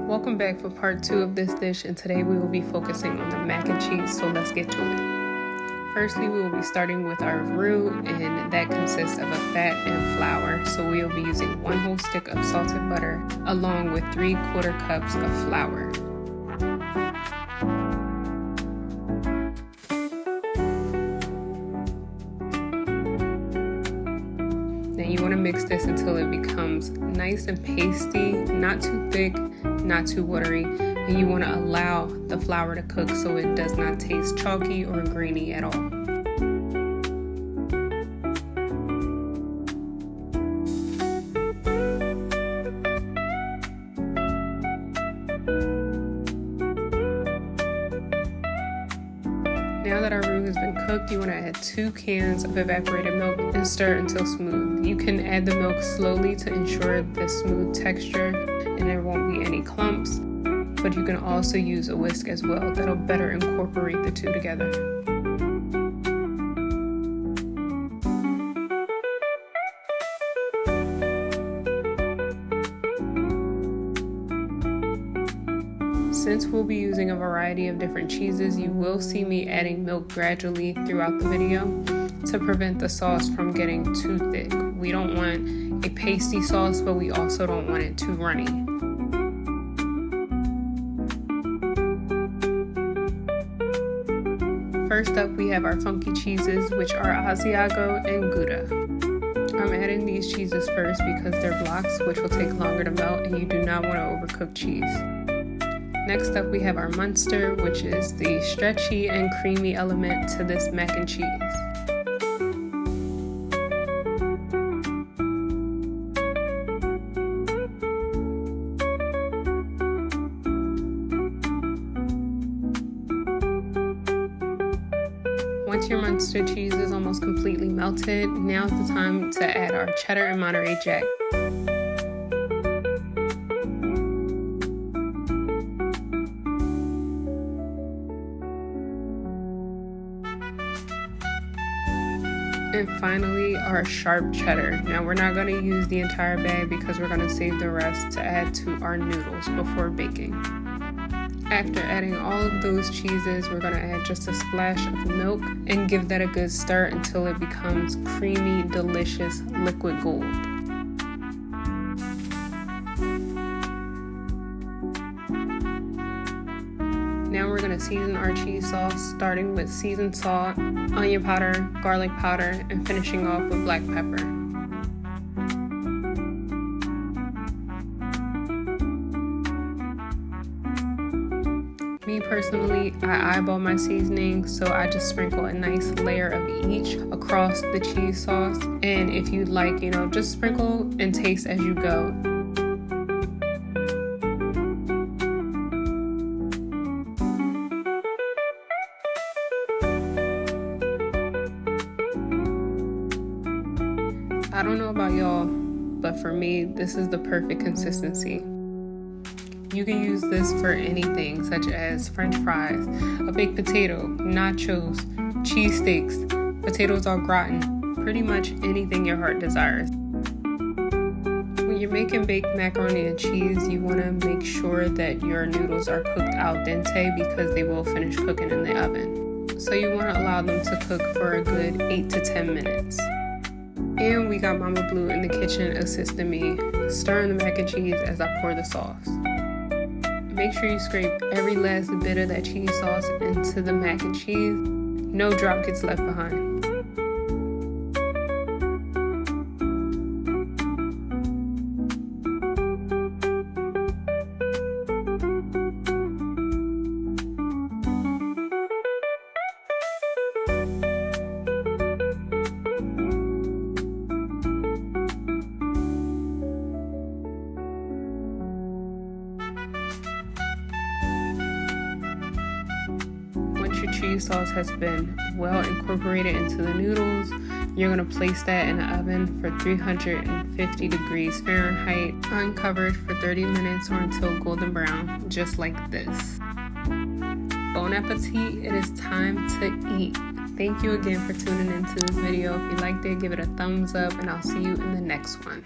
Welcome back for part 2 of this dish, and today we will be focusing on the mac and cheese, so let's get to it. Firstly, we will be starting with our roux, and that consists of a fat and flour. So we will be using 1 whole stick of salted butter along with 3/4 cups of flour. Then you want to mix this until it becomes nice and pasty, not too thick, not too watery, and you want to allow the flour to cook so it does not taste chalky or grainy at all. Now that our roux has been cooked, you want to add 2 cans of evaporated milk and stir until smooth. You can add the milk slowly to ensure the smooth texture and there won't be any clumps, but you can also use a whisk as well. That'll better incorporate the two together. Since we'll be using a variety of different cheeses, you will see me adding milk gradually throughout the video to prevent the sauce from getting too thick. We don't want a pasty sauce, but we also don't want it too runny. First up, we have our funky cheeses, which are Asiago and Gouda. I'm adding these cheeses first because they're blocks, which will take longer to melt, and you do not want to overcook cheese. Next up, we have our Munster, which is the stretchy and creamy element to this mac and cheese. Once your Munster cheese is almost completely melted, now's the time to add our cheddar and Monterey Jack. And finally, our sharp cheddar. Now we're not going to use the entire bag because we're going to save the rest to add to our noodles before baking. After adding all of those cheeses, we're going to add just a splash of milk and give that a good stir until it becomes creamy, delicious liquid gold. Now we're going to season our cheese sauce, starting with seasoned salt, onion powder, garlic powder, and finishing off with black pepper. Me personally, I eyeball my seasoning, so I just sprinkle a nice layer of each across the cheese sauce. And if you'd like, just sprinkle and taste as you go. I don't know about y'all, but for me, this is the perfect consistency. You can use this for anything, such as French fries, a baked potato, nachos, cheesesteaks, potatoes au gratin, pretty much anything your heart desires. When you're making baked macaroni and cheese, you want to make sure that your noodles are cooked al dente because they will finish cooking in the oven. So you want to allow them to cook for a good 8 to 10 minutes. And we got Mama Blue in the kitchen assisting me, stirring the mac and cheese as I pour the sauce. Make sure you scrape every last bit of that cheese sauce into the mac and cheese. No drop gets left behind. Your cheese sauce has been well incorporated into the noodles, you're going to place that in the oven for 350 degrees Fahrenheit, uncovered for 30 minutes or until golden brown, just like this. Bon appetit, it is time to eat. Thank you again for tuning into this video. If you liked it, give it a thumbs up, and I'll see you in the next one.